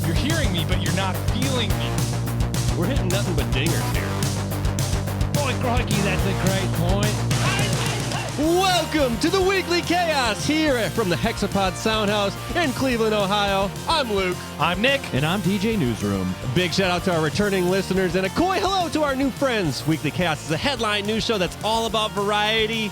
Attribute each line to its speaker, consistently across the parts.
Speaker 1: You're hearing me, but you're not feeling me.
Speaker 2: We're hitting nothing but dingers here.
Speaker 3: Boy, crikey, that's a great point.
Speaker 2: Welcome to the Weekly Chaos here from the Hexapod Soundhouse in Cleveland, Ohio. I'm Luke.
Speaker 1: I'm Nick.
Speaker 3: And I'm DJ Newsroom.
Speaker 2: Big shout out to our returning listeners and a coy hello to our new friends. Weekly Chaos is a headline news show that's all about variety,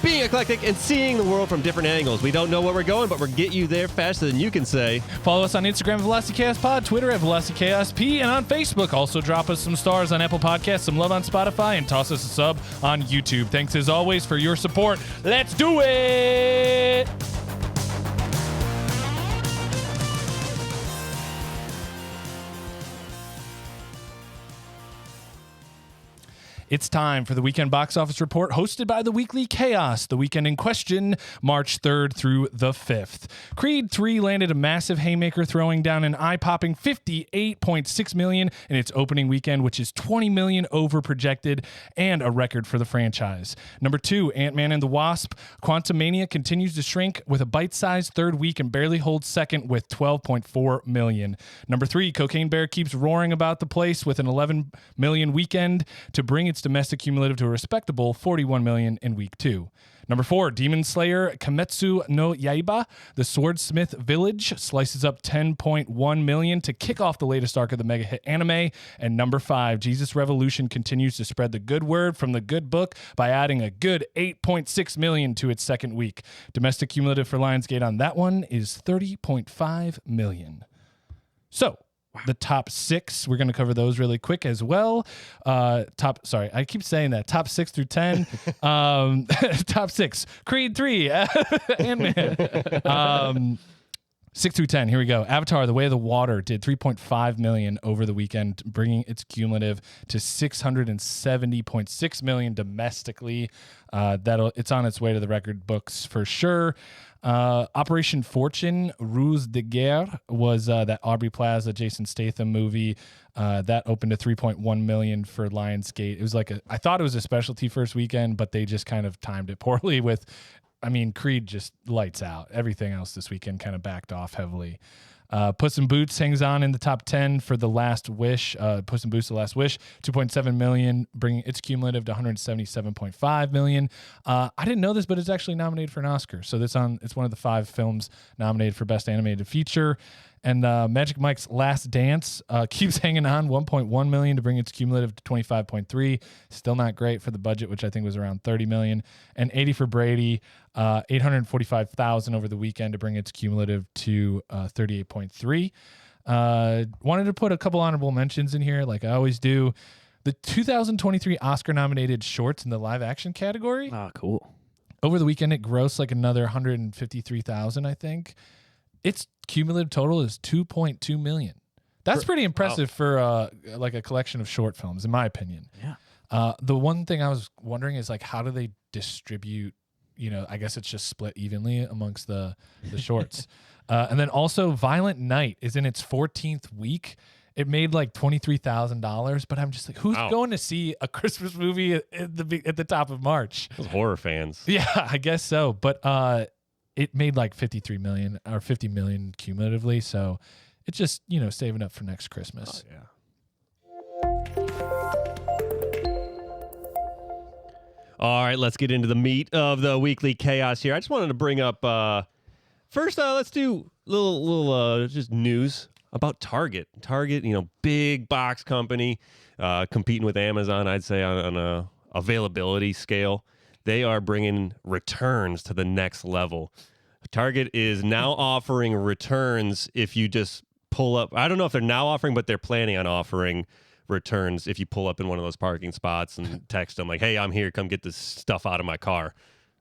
Speaker 2: being eclectic, and seeing the world from different angles. We don't know where we're going, but we'll get you there faster than you can say.
Speaker 1: Follow us on Instagram at Velocity Chaos Pod, Twitter at Velocity Chaos P, and on Facebook. Also drop us some stars on Apple Podcasts, some love on Spotify, and toss us a sub on YouTube. Thanks as always for your support. Let's do it! It's time for the Weekend Box Office Report, hosted by the Weekly Chaos. The weekend in question, March 3rd through the 5th. Creed 3 landed a massive haymaker, throwing down an eye-popping $58.6 million in its opening weekend, which is $20 million over projected and a record for the franchise. Number 2, Ant-Man and the Wasp. Quantumania continues to shrink with a bite-sized third week and barely holds second with $12.4 million. Number 3, Cocaine Bear keeps roaring about the place with an $11 million weekend to bring its domestic cumulative to a respectable $41 million in week 2. Number 4, Demon Slayer Kimetsu no Yaiba, the Swordsmith Village, slices up $10.1 million to kick off the latest arc of the mega hit anime. And number 5, Jesus Revolution continues to spread the good word from the good book by adding a good $8.6 million to its second week. Domestic cumulative for Lionsgate on that one is $30.5 million. So, the top 6, we're going to cover those really quick as well. I keep saying that. Top 6 through 10. Top 6. Creed 3. Ant-Man. 6 through 10. Here we go. Avatar, The Way of the Water did $3.5 million over the weekend, bringing its cumulative to $670.6 million domestically. It's on its way to the record books for sure. Operation Fortune, Ruse de Guerre, was that Aubrey Plaza, Jason Statham movie. That opened to $3.1 million for Lionsgate. It was I thought it was a specialty first weekend, but they just kind of timed it poorly with, Creed just lights out. Everything else this weekend kind of backed off heavily. Puss in Boots hangs on in the top 10 for The Last Wish. Puss in Boots, The Last Wish, $2.7 million, bringing its cumulative to $177.5 million. I didn't know this, but it's actually nominated for an Oscar. So it's one of the 5 films nominated for Best Animated Feature. And Magic Mike's Last Dance keeps hanging on, $1.1 million to bring its cumulative to $25.3. Still not great for the budget, which I think was around $30 million. And 80 for Brady, $845,000 over the weekend to bring its cumulative to $38.3. Wanted to put a couple honorable mentions in here, like I always do. The 2023 Oscar-nominated shorts in the live-action category.
Speaker 3: Ah, cool.
Speaker 1: Over the weekend, it grossed another $153,000, I think. Its cumulative total is $2.2 million. That's pretty impressive for a collection of short films, in my opinion.
Speaker 3: Yeah.
Speaker 1: The one thing I was wondering is how do they distribute? I guess it's just split evenly amongst the shorts. And then also, Violent Night is in its 14th week. It made $23,000, but I'm just who's going to see a Christmas movie at the top of March?
Speaker 2: Those horror fans.
Speaker 1: Yeah, I guess so. But it made $53 million or $50 million cumulatively, so it's just saving up for next Christmas.
Speaker 2: Oh, yeah. All right, let's get into the meat of the Weekly Chaos here. I just wanted to bring up first. Let's do little just news about Target. Target, big box company, competing with Amazon. I'd say on a availability scale. They are bringing returns to the next level. Target is now offering returns if you just pull up. I don't know if they're now offering, but they're planning on offering returns if you pull up in one of those parking spots and text them hey, I'm here. Come get this stuff out of my car.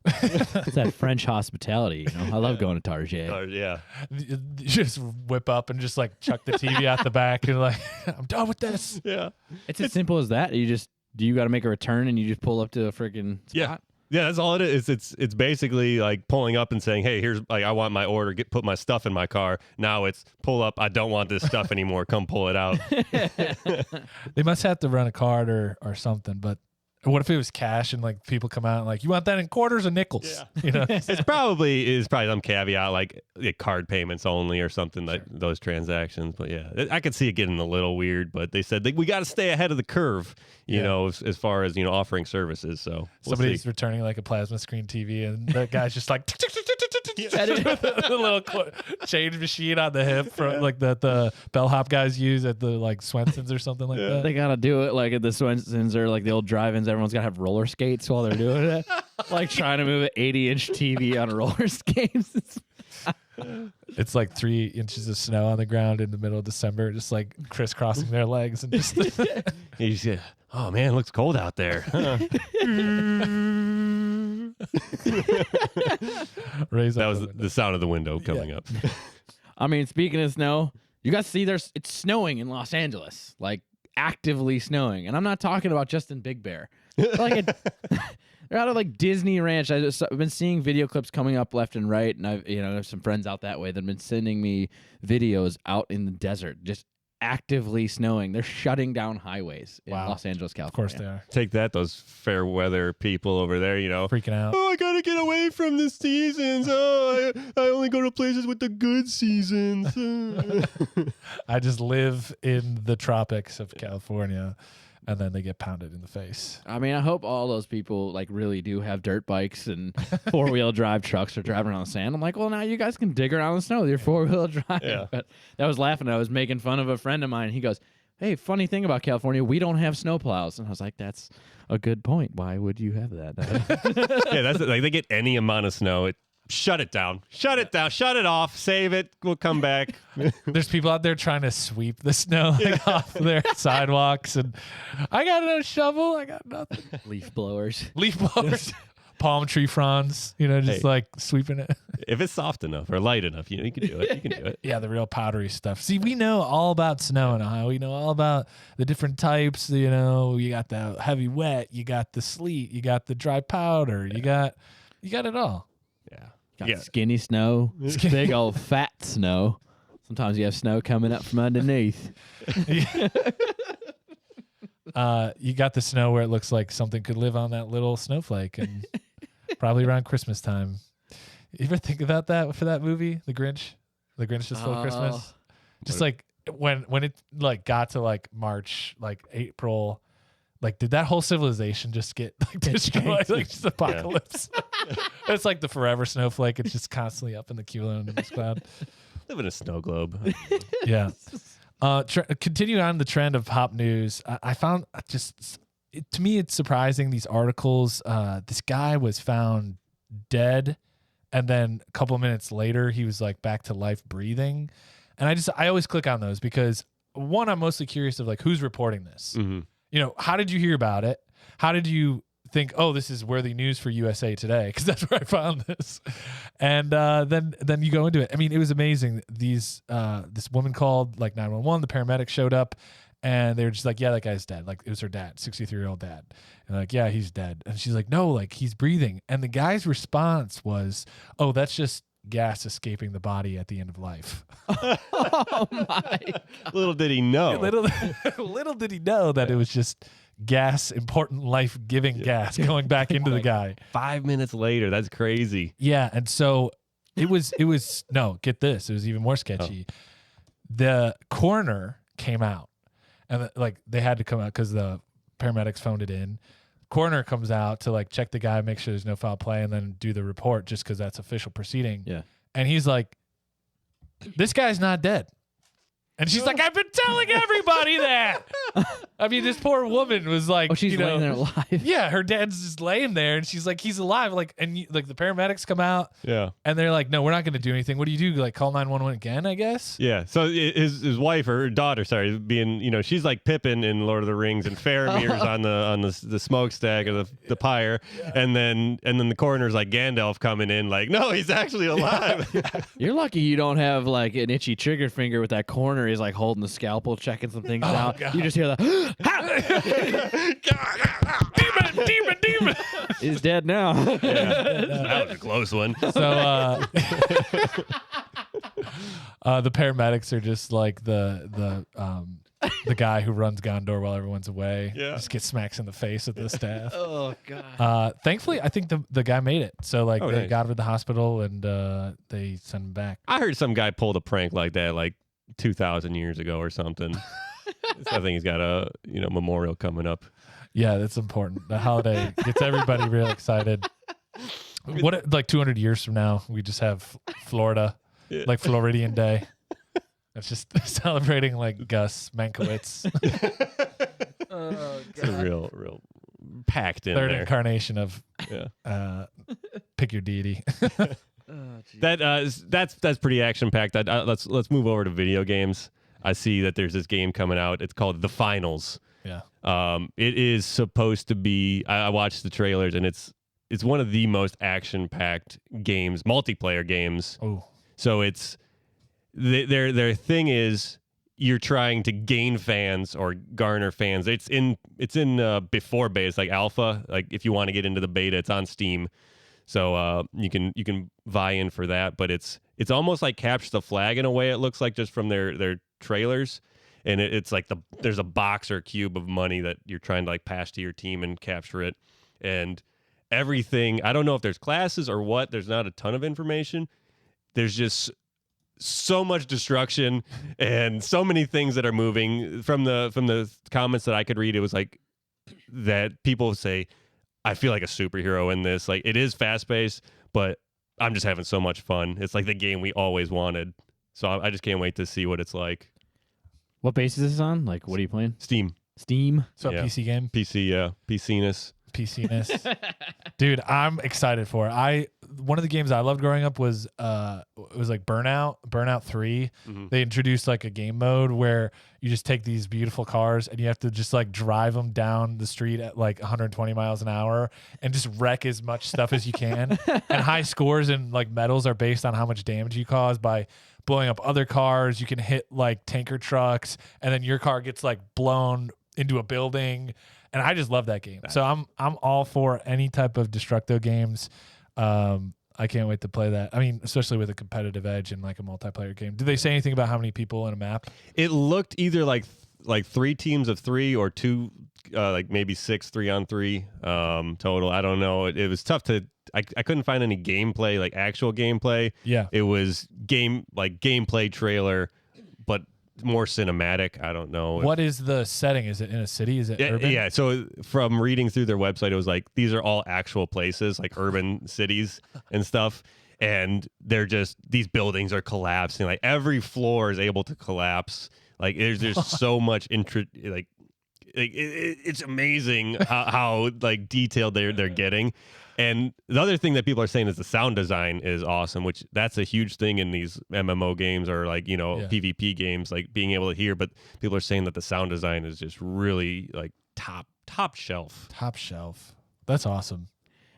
Speaker 3: It's that French hospitality. I love going to Target.
Speaker 2: Yeah.
Speaker 1: You just whip up and just chuck the TV out the back and I'm done with this.
Speaker 2: Yeah.
Speaker 3: It's as simple as that. Do you got to make a return and you just pull up to a freaking spot?
Speaker 2: Yeah, that's all it is. It's basically pulling up and saying, "Hey, here's I want my order. Put my stuff in my car." Now it's pull up. I don't want this stuff anymore. Come pull it out.
Speaker 1: They must have to run a card or something. But What if it was cash and like people come out and like, you want that in quarters or nickels?
Speaker 2: Yeah.
Speaker 1: You know,
Speaker 2: It's probably some caveat like card payments only or something like those transactions. But yeah, I could see it getting a little weird. But they said we got to stay ahead of the curve, you know, as far as offering services. So
Speaker 1: somebody's returning like a plasma screen TV, and the guy's just like the little change machine on the hip from like that the bellhop guys use at the like Swenson's or something like that.
Speaker 3: They gotta do it like at the Swenson's or like the old drive-ins. Everyone's gotta have roller skates while they're doing it, like trying to move an 80-inch TV on roller skates.
Speaker 1: It's like 3 inches of snow on the ground in the middle of December, just like crisscrossing their legs and just.
Speaker 2: You just, oh man, it looks cold out there. That was the sound of the window coming up.
Speaker 3: I mean, speaking of snow, you guys see it's snowing in Los Angeles, like actively snowing, and I'm not talking about just in Big Bear. Like they're out of like Disney Ranch. I've been seeing video clips coming up left and right, and I have some friends out that way that have been sending me videos out in the desert, just actively snowing. They're shutting down highways in Los Angeles, California.
Speaker 1: Of course they are.
Speaker 2: Take that, those fair weather people over there,
Speaker 1: freaking out.
Speaker 2: Oh, I gotta get away from the seasons. Oh, I only go to places with the good seasons.
Speaker 1: I just live in the tropics of California, and then they get pounded in the face.
Speaker 3: I mean, I hope all those people like really do have dirt bikes and 4-wheel drive trucks or driving around the sand. I'm like, well, now you guys can dig around the snow with your 4-wheel drive.
Speaker 2: Yeah.
Speaker 3: But I was laughing. I was making fun of a friend of mine. He goes, hey, funny thing about California, we don't have snowplows. And I was like, that's a good point. Why would you have that?
Speaker 2: Yeah, that's like they get any amount of snow. Shut it down. Shut it down. Shut it off. Save it. We'll come back.
Speaker 1: There's people out there trying to sweep the snow off their sidewalks, and I got no shovel. I got nothing.
Speaker 3: Leaf blowers.
Speaker 1: Leaf blowers, palm tree fronds. Just like sweeping it.
Speaker 2: If it's soft enough or light enough, you can do it. You can do it.
Speaker 1: Yeah, the real powdery stuff. See, we know all about snow in Ohio. We know all about the different types. You got the heavy wet. You got the sleet. You got the dry powder. You got it all.
Speaker 3: Got skinny snow, big old fat snow. Sometimes you have snow coming up from underneath.
Speaker 1: You got the snow where it looks like something could live on that little snowflake, and probably around Christmas time. You ever think about that for that movie, The Grinch? The Grinch Just Stole Christmas. Just like when it like got to like March, like April. Like, did that whole civilization just get like destroyed? Like, just apocalypse. It's like the forever snowflake. It's just constantly up in the cumulonimbus cloud.
Speaker 2: Live in a snow globe.
Speaker 1: Yeah. Continue on the trend of pop news. I found to me, it's surprising, these articles. This guy was found dead, and then a couple of minutes later, he was like back to life breathing. And I always click on those because, one, I'm mostly curious of like who's reporting this.
Speaker 2: Mm-hmm.
Speaker 1: How did you hear about it? How did you think, oh, this is worthy news for USA Today? Because that's where I found this. And then you go into it. I mean, it was amazing. This woman called like 911. The paramedics showed up, and they were just like, yeah, that guy's dead. Like, it was her dad, 63-year-old dad. And like, yeah, he's dead. And she's like, no, like he's breathing. And the guy's response was, oh, that's just gas escaping the body at the end of life.
Speaker 3: Oh my!
Speaker 2: Little did he know.
Speaker 1: Little did he know that it was just gas, important life-giving gas going back into the guy.
Speaker 2: 5 minutes later, that's crazy.
Speaker 1: Yeah, and so it was. No, get this. It was even more sketchy. Oh. The coroner came out, and like they had to come out because the paramedics phoned it in. Coroner comes out to like check the guy, make sure there's no foul play, and then do the report just because that's official proceeding.
Speaker 3: Yeah.
Speaker 1: And he's like, this guy's not dead. And she's like, I've been telling everybody that. I mean, this poor woman was like,
Speaker 3: oh, she's laying there alive.
Speaker 1: Yeah, her dad's just laying there, and she's like, he's alive. Like, and like the paramedics come out,
Speaker 2: yeah,
Speaker 1: and they're like, no, we're not going to do anything. What do? Like, call 911 again? I guess.
Speaker 2: Yeah. So his wife or her daughter, sorry, being she's like Pippin in Lord of the Rings, and Faramir's on the smokestack or the pyre, yeah. and then the coroner's like Gandalf coming in, like, no, he's actually alive.
Speaker 1: Yeah.
Speaker 3: You're lucky you don't have like an itchy trigger finger with that coroner. He's like holding the scalpel, checking some things out. God. You just hear the demon. He's dead now.
Speaker 2: Yeah. That was a close one.
Speaker 1: So the paramedics are just like the the guy who runs Gondor while everyone's away.
Speaker 2: Yeah.
Speaker 1: Just gets smacks in the face of the staff.
Speaker 3: Oh god.
Speaker 1: Thankfully, I think the guy made it. So like they
Speaker 2: nice.
Speaker 1: got him to the hospital and they sent him back.
Speaker 2: I heard some guy pulled a prank like that like 2,000 years ago or something. So I think he's got a memorial coming up.
Speaker 1: Yeah, that's important. The holiday gets everybody real excited. What like 200 years from now, we just have Florida, like Floridian Day. It's just celebrating like Gus Mankiewicz.
Speaker 2: It's a real packed in
Speaker 1: Third
Speaker 2: there.
Speaker 1: incarnation of pick your deity.
Speaker 2: That's pretty action packed. Let's move over to video games. I see that there's this game coming out. It's called The Finals.
Speaker 1: Yeah.
Speaker 2: It is supposed to be. I watched the trailers, and it's one of the most action packed games, multiplayer games.
Speaker 1: Oh.
Speaker 2: So it's their thing is you're trying to gain fans or garner fans. It's in before beta, it's like alpha. Like if you want to get into the beta, it's on Steam. So you can vie in for that, but it's almost like Capture the Flag in a way. It looks like just from their trailers, and it's like there's a box or cube of money that you're trying to like pass to your team and capture it, and everything. I don't know if there's classes or what. There's not a ton of information. There's just so much destruction and so many things that are moving. From the comments that I could read, it was like that people say, I feel like a superhero in this. Like, it is fast-paced, but I'm just having so much fun. It's like the game we always wanted. So I just can't wait to see what it's like.
Speaker 3: What base is this on? Like, what are you playing?
Speaker 2: Steam.
Speaker 1: So
Speaker 2: Yeah.
Speaker 1: PC game.
Speaker 2: PC, yeah. PC-ness.
Speaker 1: PC-ness. Dude, I'm excited for it. One of the games I loved growing up was it was like Burnout 3.
Speaker 2: Mm-hmm.
Speaker 1: They introduced like a game mode where you just take these beautiful cars and you have to just like drive them down the street at like 120 miles an hour and just wreck as much stuff as you can. And high scores and like medals are based on how much damage you cause by blowing up other cars. You can hit like tanker trucks and then your car gets like blown into a building. And I just love that game. So I'm all for any type of Destructo games. I can't wait to play that. I mean, especially with a competitive edge and like a multiplayer game. Did they say anything about how many people in a map?
Speaker 2: It looked either like 3 teams of 3 or 2, like maybe 6 3-on-3 total. I don't know. It was tough to. I couldn't find any gameplay, like actual gameplay.
Speaker 1: Yeah.
Speaker 2: It was gameplay trailer, but more cinematic. I don't know.
Speaker 1: What is the setting? Is it in a city? Is it urban?
Speaker 2: Yeah. So from reading through their website, it was like these are all actual places, like urban cities and stuff. And they're just these buildings are collapsing. Like every floor is able to collapse. Like there's so much it's amazing how like detailed they're getting. And the other thing that people are saying is the sound design is awesome, which that's a huge thing in these MMO games or like, PvP games, like being able to hear. But people are saying that the sound design is just really like top shelf.
Speaker 1: Top shelf. That's awesome.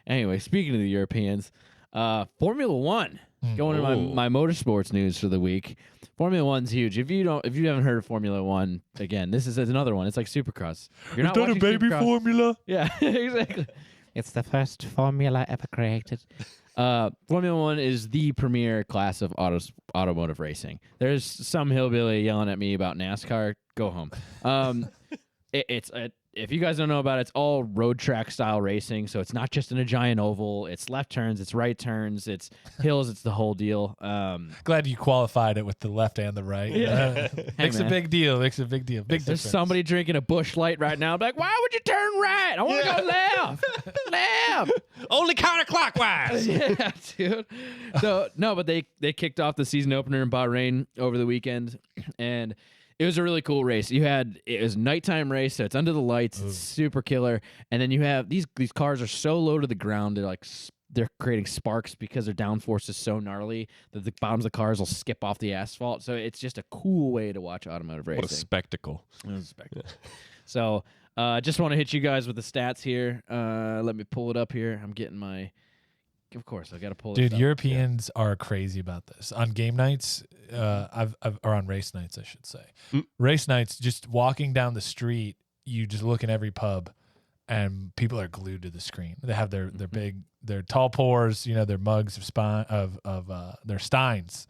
Speaker 3: Anyway, speaking of the Europeans, Formula One. Going to my motorsports news for the week. Formula One's huge. If you haven't heard of Formula One, again, this is another one. It's like Supercross. If you're not watching Supercross,
Speaker 1: formula?
Speaker 3: Yeah, exactly. It's the first formula ever created. Formula One is the premier class of automotive racing. There's some hillbilly yelling at me about NASCAR. Go home. If you guys don't know about it, it's all road track style racing. So it's not just in a giant oval. It's left turns, it's right turns, it's hills, it's the whole deal.
Speaker 1: Glad you qualified it with the left and the right.
Speaker 3: Yeah.
Speaker 1: Makes a big deal. Big
Speaker 3: There's
Speaker 1: difference.
Speaker 3: somebody drinking a Busch Light right now. I'm like, why would you turn right? I want to go left. Left.
Speaker 2: Only counterclockwise.
Speaker 3: Yeah, dude. So no, but they kicked off the season opener in Bahrain over the weekend, and it was a really cool race. It was a nighttime race, so it's under the lights. It's super killer. And then you have these cars are so low to the ground. They're creating sparks because their downforce is so gnarly that the bottoms of the cars will skip off the asphalt. So it's just a cool way to watch automotive racing.
Speaker 2: What a spectacle.
Speaker 3: It was a spectacle. So just want to hit you guys with the stats here. Let me pull it up here. I'm getting my... Of course, I got to pull it
Speaker 1: Dude,
Speaker 3: up.
Speaker 1: Europeans are crazy about this. On game nights, or on race nights, I should say. Race nights, just walking down the street, you just look in every pub, and people are glued to the screen. They have their their tall pours, their mugs of their steins,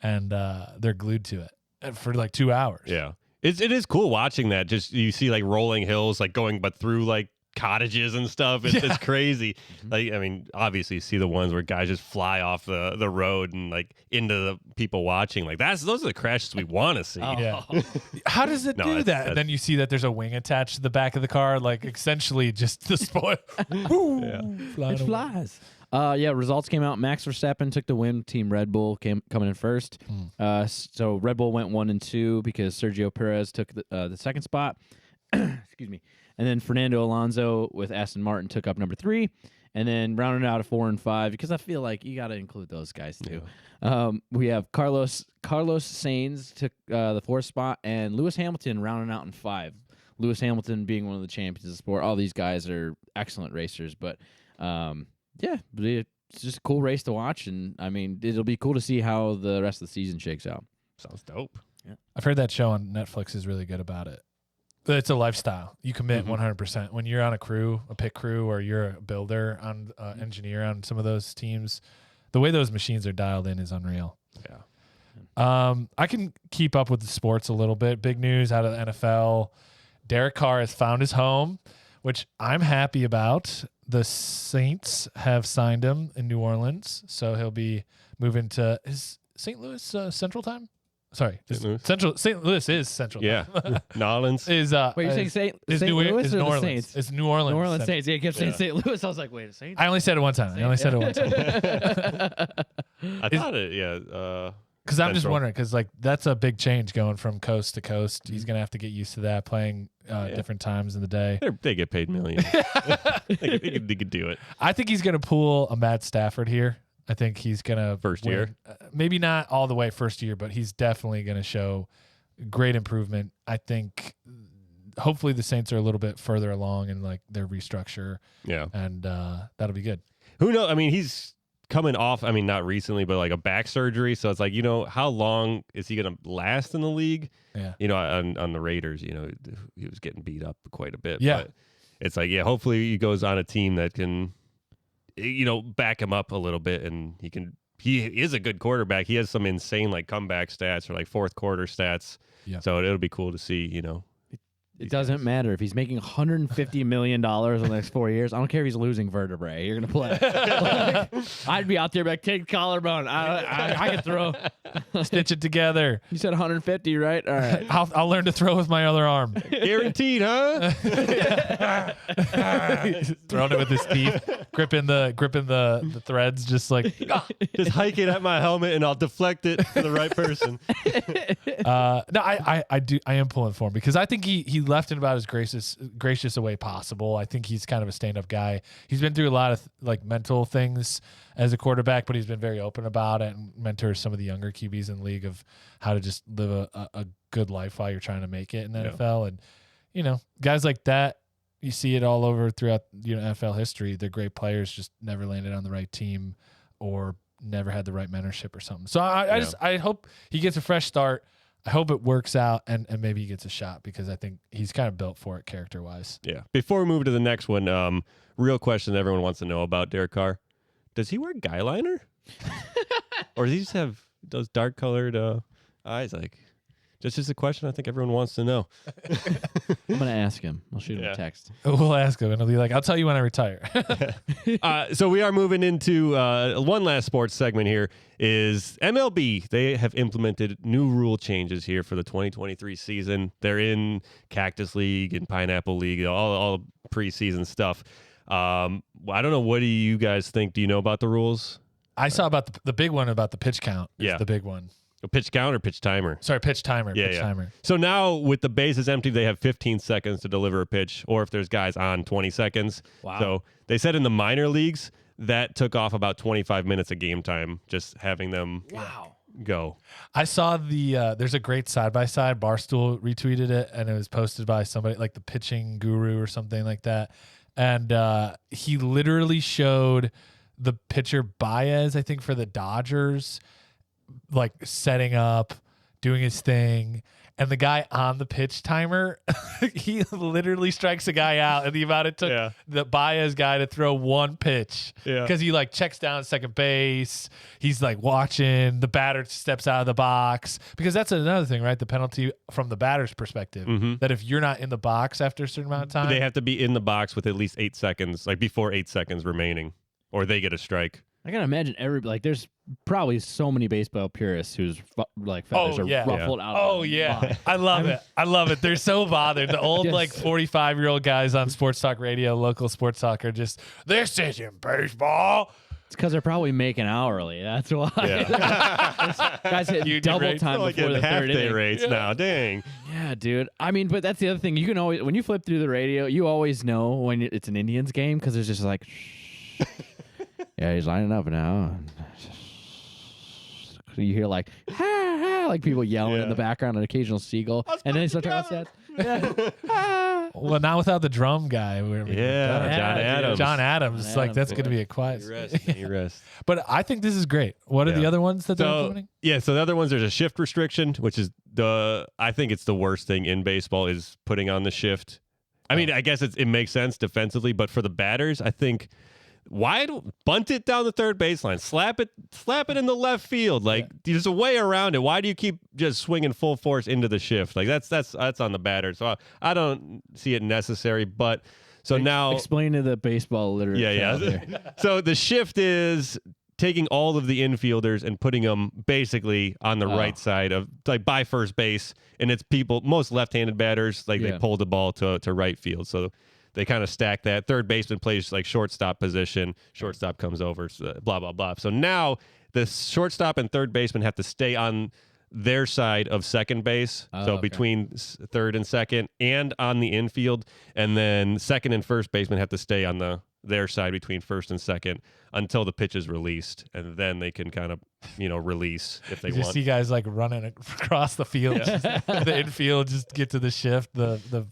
Speaker 1: and they're glued to it for like 2 hours.
Speaker 2: Yeah. It is cool watching that. Just you see like rolling hills, like going but through like cottages and stuff. It's crazy. Like, I mean, obviously you see the ones where guys just fly off the road and like into the people watching. Like those are the crashes we want to see.
Speaker 1: Yeah. How does it do that? And then you see that there's a wing attached to the back of the car, like essentially just the spoil.
Speaker 3: It flies. Results came out. Max Verstappen took the win. Team Red Bull coming in first. So Red Bull went 1 and 2 because Sergio Perez took the second spot. Excuse me. And then Fernando Alonso with Aston Martin took up number 3. And then rounding out a 4 and 5 because I feel like you got to include those guys too. Yeah. We have Carlos Sainz took the 4th spot, and Lewis Hamilton rounding out in 5. Lewis Hamilton being one of the champions of the sport. All these guys are excellent racers, but it's just a cool race to watch, and I mean, it'll be cool to see how the rest of the season shakes out.
Speaker 2: Sounds dope.
Speaker 1: Yeah. I've heard that show on Netflix is really good about it. It's a lifestyle. You commit 100%. When you're on a pit crew, or you're a builder, on engineer on some of those teams, the way those machines are dialed in is unreal.
Speaker 2: Yeah.
Speaker 1: I can keep up with the sports a little bit. Big news out of the NFL. Derek Carr has found his home, which I'm happy about. The Saints have signed him in New Orleans, so he'll be moving to St. Louis Central Time. Sorry, St. Louis is Central.
Speaker 2: Yeah, New Orleans
Speaker 1: is.
Speaker 3: Wait, you're saying St. Louis or
Speaker 1: New
Speaker 3: the
Speaker 1: Orleans?
Speaker 3: Saints?
Speaker 1: It's New Orleans.
Speaker 3: New Orleans Saints. Yeah, you kept saying St. Louis. I was like, wait, a Saints?
Speaker 1: I only said it one time.
Speaker 2: I thought it. Yeah.
Speaker 1: Because I'm just wondering, because like that's a big change going from coast to coast. He's gonna have to get used to that, playing different times in the day.
Speaker 2: They get paid millions. they could do it.
Speaker 1: I think he's gonna pull a Matt Stafford here. I think he's gonna
Speaker 2: first year,
Speaker 1: maybe not all the way first year, but he's definitely gonna show great improvement. I think hopefully the Saints are a little bit further along in like their restructure.
Speaker 2: Yeah,
Speaker 1: and that'll be good.
Speaker 2: Who knows? I mean, he's coming off, I mean, not recently, but like a back surgery. So it's like, how long is he going to last in the league?
Speaker 1: Yeah.
Speaker 2: On the Raiders, he was getting beat up quite a bit.
Speaker 1: Yeah.
Speaker 2: But it's like, hopefully he goes on a team that can, back him up a little bit, and he is a good quarterback. He has some insane like comeback stats or like fourth quarter stats.
Speaker 1: Yeah.
Speaker 2: So it'll be cool to see,
Speaker 3: It doesn't matter if he's making $150 million in the next 4 years. I don't care if he's losing vertebrae. You're gonna play. I'd be out there like, take collarbone. I can throw.
Speaker 1: Stitch it together.
Speaker 3: You said 150, right? All right.
Speaker 1: I'll learn to throw with my other arm.
Speaker 2: Guaranteed, huh?
Speaker 1: Throwing it with his teeth, gripping the threads, just like
Speaker 2: just hike it at my helmet, and I'll deflect it to the right person.
Speaker 1: No, I am pulling for him because I think he left in about as gracious a way possible. I think he's kind of a stand-up guy. He's been through a lot of like mental things as a quarterback, but he's been very open about it and mentors some of the younger QBs in the league of how to just live a good life while you're trying to make it in the NFL. And guys like that, you see it all over throughout NFL history. They're great players, just never landed on the right team or never had the right mentorship or something. So I hope he gets a fresh start. I hope it works out and maybe he gets a shot because I think he's kind of built for it character-wise.
Speaker 2: Yeah. Before we move to the next one, real question everyone wants to know about Derek Carr. Does he wear guy liner? Or does he just have those dark-colored eyes? Like, just a question I think everyone wants to know.
Speaker 3: I'm going to ask him. I'll shoot him a text.
Speaker 1: We'll ask him, and he'll be like, I'll tell you when I retire.
Speaker 2: So we are moving into one last sports segment here is MLB. They have implemented new rule changes here for the 2023 season. They're in Cactus League and Pineapple League, all preseason stuff. I don't know. What do you guys think? Do you know about the rules?
Speaker 1: I saw about the big one about the pitch count.
Speaker 2: Yeah.
Speaker 1: The big one.
Speaker 2: A pitch count or pitch timer?
Speaker 1: Sorry, pitch timer. Timer.
Speaker 2: So now with the bases empty, they have 15 seconds to deliver a pitch, or if there's guys on, 20 seconds.
Speaker 3: Wow.
Speaker 2: So they said in the minor leagues, that took off about 25 minutes of game time, just having them go.
Speaker 1: I saw there's a great side-by-side. Barstool retweeted it, and it was posted by somebody like the pitching guru or something like that. And he literally showed the pitcher Baez, I think, for the Dodgers, like setting up, doing his thing. And the guy on the pitch timer, he literally strikes a guy out. And the amount it took the Baez guy to throw one pitch. Because he like checks down at second base. He's like watching. The batter steps out of the box. Because that's another thing, right? The penalty from the batter's perspective. That if you're not in the box after a certain amount of time.
Speaker 2: They have to be in the box with at least 8 seconds, like before 8 seconds remaining. Or they get a strike.
Speaker 3: I gotta imagine there's probably so many baseball purists whose feathers are ruffled out.
Speaker 1: Oh yeah, I love it. I love it. They're so bothered. The old 45-year-old guys on sports talk radio, local sports talk, are just, this isn't baseball.
Speaker 3: It's because they're probably making hourly. That's why. Guys hit double time before the third inning.
Speaker 2: Rates now. Dang.
Speaker 3: Yeah, dude. I mean, but that's the other thing. You can always, when you flip through the radio, you always know when it's an Indians game because it's just like. Yeah, he's lining up now. You hear like, ha, ha, like people yelling in the background, an occasional seagull. And then they start talking about that.
Speaker 1: Well, not without the drum guy.
Speaker 2: John Adams.
Speaker 1: John Adams. Like, that's going to be a quiet.
Speaker 2: You rest.
Speaker 1: But I think this is great. What are the other ones that they're implementing?
Speaker 2: Yeah, so the other ones, there's a shift restriction, which is I think it's the worst thing in baseball is putting on the shift. I mean, I guess it makes sense defensively, but for the batters, I think... Why don't bunt it down the third baseline? Slap it in the left field. Like there's a way around it. Why do you keep just swinging full force into the shift? Like that's on the batter. So I don't see it necessary. But so now
Speaker 3: explain to the baseball literate.
Speaker 2: Yeah. So the shift is taking all of the infielders and putting them basically on the right side of like by first base, and it's most left-handed batters they pull the ball to right field. So. They kind of stack that. Third baseman plays like shortstop position. Shortstop comes over, so blah, blah, blah. So now the shortstop and third baseman have to stay on their side of second base. Between third and second and on the infield. And then second and first baseman have to stay on their side between first and second until the pitch is released. And then they can kind of, release if they want.
Speaker 1: You see guys like running across the field, the infield, just get to the shift, the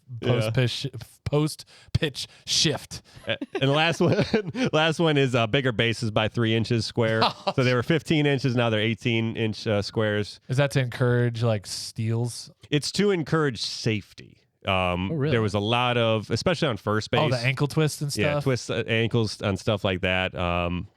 Speaker 1: post pitch shift.
Speaker 2: And the last one is bigger bases by 3 inches square. So they were 15 inches, now they're 18-inch squares.
Speaker 1: Is that to encourage like steals?
Speaker 2: It's to encourage safety.
Speaker 3: Really?
Speaker 2: There was a lot of, especially on first base.
Speaker 1: Oh, the ankle twists and stuff?
Speaker 2: Yeah, twists, ankles and stuff like that.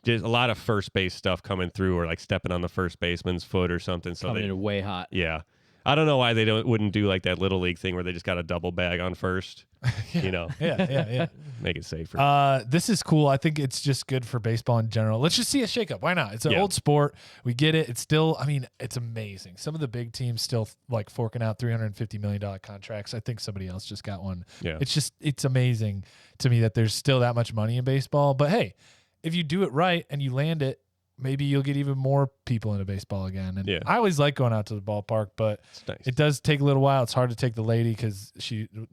Speaker 2: Just a lot of first base stuff coming through or like stepping on the first baseman's foot or something. So
Speaker 3: coming in way hot.
Speaker 2: Yeah. I don't know why they wouldn't do like that Little League thing where they just got a double bag on first.
Speaker 1: Yeah.
Speaker 2: Make it safer.
Speaker 1: This is cool. I think it's just good for baseball in general. Let's just see a shakeup. Why not? It's an old sport. We get it. It's still, it's amazing. Some of the big teams still like forking out $350 million contracts. I think somebody else just got one.
Speaker 2: Yeah.
Speaker 1: It's amazing to me that there's still that much money in baseball. But hey, if you do it right and you land it, maybe you'll get even more people into baseball again. And I always like going out to the ballpark, but it does take a little while. It's hard to take the lady because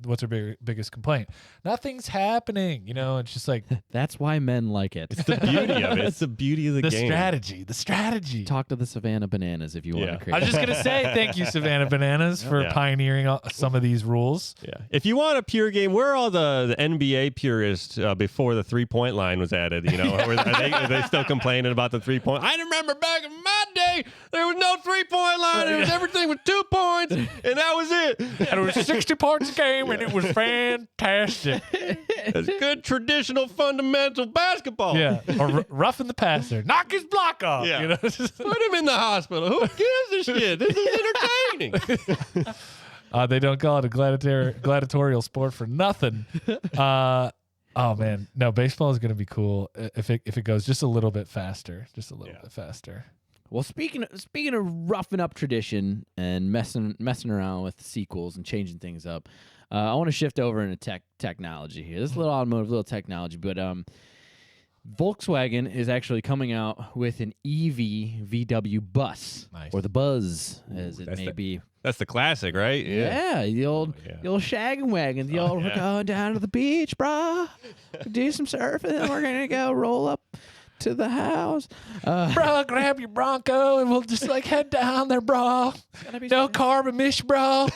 Speaker 1: what's her biggest complaint? Nothing's happening. It's just like.
Speaker 3: That's why men like it.
Speaker 2: It's the beauty of it. It's the beauty of the game.
Speaker 1: The strategy.
Speaker 3: Talk to the Savannah Bananas if you want to create.
Speaker 1: I was just going to say thank you, Savannah Bananas, for pioneering some of these rules.
Speaker 2: Yeah. If you want a pure game, where are all the NBA purists before the 3-point line was added? Are they still complaining about the 3-point? I remember back in my day, there was no 3-point line. It was everything with 2 points, and that was it.
Speaker 1: And it was 60 points a game, and it was fantastic.
Speaker 2: It's good traditional fundamental basketball.
Speaker 1: Yeah, or roughing the passer, knock his block off.
Speaker 2: Yeah. Put him in the hospital. Who gives a shit? This is entertaining.
Speaker 1: They don't call it a gladiatorial sport for nothing. Oh man, no! Baseball is going to be cool if it goes just a little bit faster, bit faster.
Speaker 3: Well, speaking of roughing up tradition and messing around with sequels and changing things up, I want to shift over into technology here. This is a little automotive, little technology, but Volkswagen is actually coming out with an EV VW bus, or the Buzz, as it may be.
Speaker 2: That's the classic, right?
Speaker 3: Yeah, the old shaggin' wagon. The old, we're going down to the beach, bro. Do some surfing. We're gonna go roll up to the house.
Speaker 1: Bro, grab your Bronco and we'll just like head down there, bro. No carbon emission, bro.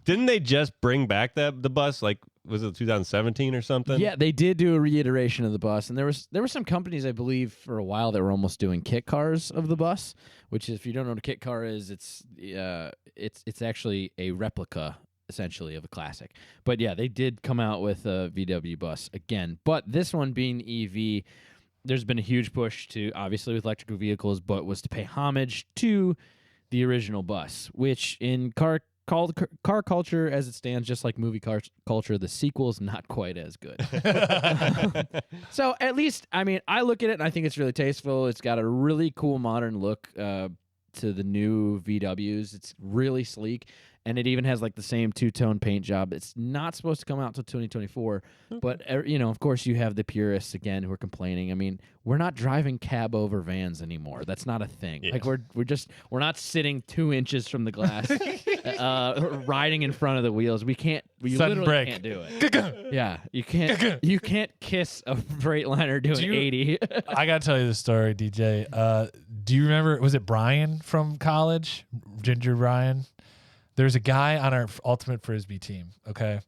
Speaker 2: Didn't they just bring back the bus like was it 2017 or something?
Speaker 3: Yeah, they did do a reiteration of the bus, and there were some companies, I believe, for a while that were almost doing kit cars of the bus. Which, if you don't know what a kit car is, it's actually a replica, essentially, of a classic. But yeah, they did come out with a VW bus again. But this one being EV, there's been a huge push to, obviously with electrical vehicles, but was to pay homage to the original bus, which in car culture as it stands, just like movie car culture, the sequel's not quite as good. So at least, I mean, I look at it and I think it's really tasteful. It's got a really cool modern look to the new VWs. It's really sleek, and it even has like the same two-tone paint job. It's not supposed to come out till 2024, but of course you have the purists again who are complaining. I mean, we're not driving cab over vans anymore. That's not a thing.
Speaker 2: Yeah.
Speaker 3: Like we're not sitting 2 inches from the glass, riding in front of the wheels. We
Speaker 1: Sudden
Speaker 3: literally
Speaker 1: break.
Speaker 3: can't do it. Yeah, you can't kiss a Freightliner doing 80.
Speaker 1: I gotta tell you the story, DJ. Do you remember? Was it Brian from college? Ginger Brian. There's a guy on our ultimate frisbee team. Okay,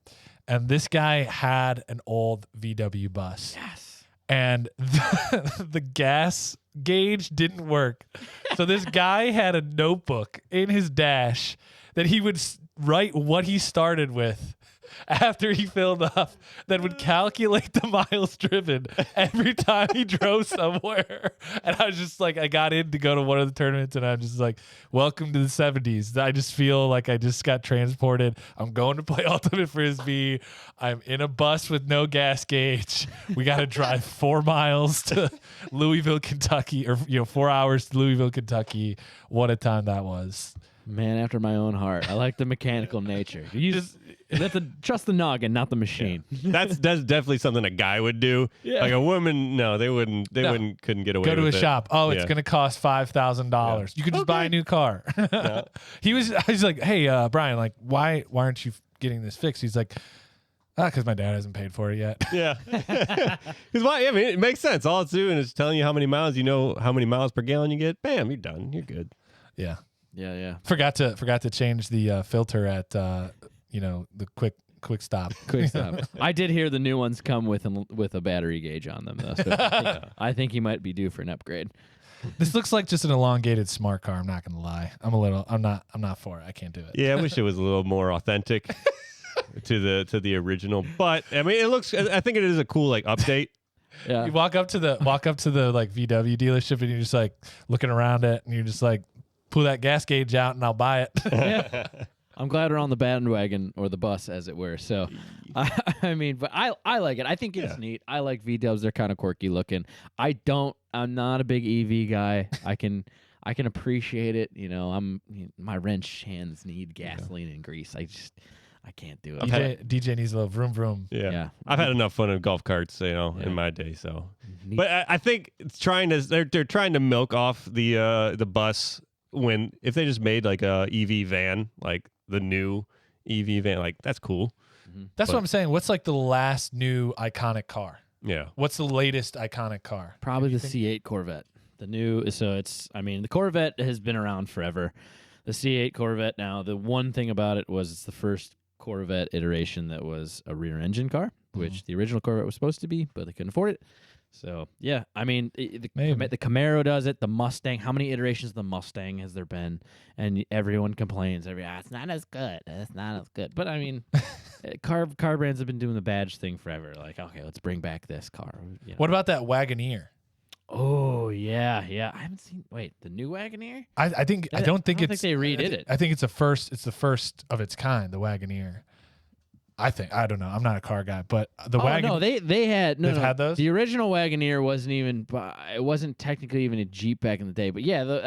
Speaker 1: and this guy had an old VW bus.
Speaker 3: Yes.
Speaker 1: And the gas gauge didn't work. So this guy had a notebook in his dash that he would write what he started with after he filled up, that would calculate the miles driven every time he drove somewhere. And I was just like, I got in to go to one of the tournaments, and I'm just like, welcome to the 70s. I just feel like I just got transported. I'm going to play Ultimate Frisbee. I'm in a bus with no gas gauge. We got to drive 4 miles to Louisville, Kentucky, or 4 hours to Louisville, Kentucky. What a time that was.
Speaker 3: Man after my own heart. I like the mechanical nature. You just trust the noggin, not the machine.
Speaker 2: Yeah. That's definitely something a guy would do.
Speaker 3: Yeah.
Speaker 2: Like a woman, no, they wouldn't. They couldn't get away.
Speaker 1: Go to
Speaker 2: with
Speaker 1: a
Speaker 2: it.
Speaker 1: shop. Oh, it's
Speaker 2: Yeah.
Speaker 1: going to cost $5,000. You could just buy a new car.
Speaker 2: Yeah.
Speaker 1: I was like, hey, Brian, like, why aren't you getting this fixed? He's like, because my dad hasn't paid for it yet.
Speaker 2: Yeah. Because I mean, it makes sense. All it's doing is telling you how many miles. You know how many miles per gallon you get. Bam, you're done. You're good.
Speaker 1: Yeah.
Speaker 3: Yeah.
Speaker 1: Forgot to change the filter at the quick stop.
Speaker 3: Quick stop. I did hear the new ones come with a battery gauge on them though. So I think he might be due for an upgrade.
Speaker 1: This looks like just an elongated smart car. I'm not gonna lie. I'm not for it. I can't do it.
Speaker 2: Yeah, I wish it was a little more authentic to the original. But I mean, it looks. I think it is a cool like update.
Speaker 3: Yeah.
Speaker 1: You walk up to the like VW dealership, and you're just like looking around it, and you're just like, pull that gas gauge out and I'll buy it.
Speaker 3: Yeah. I'm glad we're on the bandwagon or the bus, as it were. So, I mean, but I like it. I think it's neat. I like V-dubs. They're kind of quirky looking. I'm not a big EV guy. I can appreciate it. My wrench hands need gasoline and grease. I can't do it.
Speaker 1: DJ needs a little vroom vroom.
Speaker 2: Yeah. I've had enough fun in golf carts, in my day. So, but I think it's they're trying to milk off the bus if they just made like a EV van, like the new EV van, like that's cool.
Speaker 1: That's what I'm saying. What's like the last new iconic car?
Speaker 2: Yeah.
Speaker 1: What's the latest iconic car?
Speaker 3: Probably the C8 Corvette. The Corvette has been around forever. The C8 Corvette now, the one thing about it was it's the first Corvette iteration that was a rear engine car, which the original Corvette was supposed to be, but they couldn't afford it. So, yeah, I mean, the Camaro does it, the Mustang. How many iterations of the Mustang has there been? And everyone complains. It's not as good. It's not as good. But, I mean, car brands have been doing the badge thing forever. Like, okay, let's bring back this car.
Speaker 1: What about that Wagoneer?
Speaker 3: Oh, yeah. I haven't seen, the new Wagoneer?
Speaker 1: I don't think
Speaker 3: they redid it.
Speaker 1: I think it's the first of its kind, the Wagoneer. I don't know. I'm not a car guy, but the wagon.
Speaker 3: No, they had
Speaker 1: had those.
Speaker 3: The original Wagoneer wasn't technically even a Jeep back in the day, but yeah,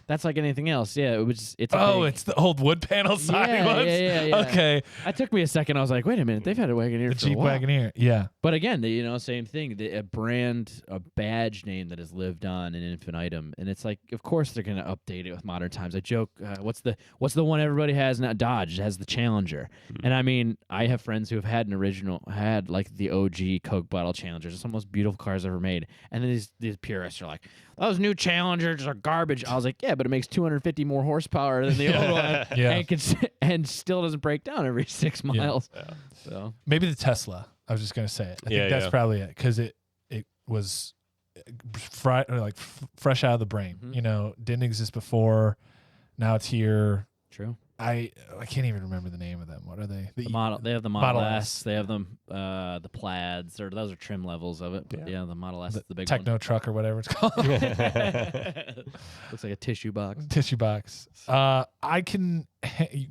Speaker 3: that's like anything else. Yeah, it's
Speaker 1: it's the old wood panel side ones.
Speaker 3: Yeah.
Speaker 1: Okay.
Speaker 3: It took me a second. I was like, wait a minute, they've had a Wagoneer
Speaker 1: The
Speaker 3: for
Speaker 1: Jeep
Speaker 3: a while.
Speaker 1: Wagoneer. Yeah.
Speaker 3: But again, same thing. A brand, a badge name that has lived on an infinitum, and it's like, of course they're gonna update it with modern times. I joke, what's the one everybody has now? Dodge. It has the Challenger, and I mean, I have friends who have had like the OG Coke bottle Challengers. It's some of the most beautiful cars ever made, and then these purists are like, those new Challengers are garbage. I was like, yeah, but it makes 250 more horsepower than the old one,
Speaker 1: Yeah.
Speaker 3: and still doesn't break down every 6 miles.
Speaker 2: Yeah.
Speaker 3: So
Speaker 1: Maybe the Tesla. I was just gonna say it. I think that's probably it because it was fresh out of the brain.
Speaker 3: Mhm.
Speaker 1: You know, didn't exist before. Now it's here.
Speaker 3: true.
Speaker 1: I can't even remember the name of them. What are they?
Speaker 3: The model. They have the Model
Speaker 1: Model
Speaker 3: S.
Speaker 1: S.
Speaker 3: They have the Plaids. Those are trim levels of it. But yeah, the Model S is the big
Speaker 1: Techno truck or whatever it's called.
Speaker 3: one. Looks like a tissue box.
Speaker 1: Tissue box. I can.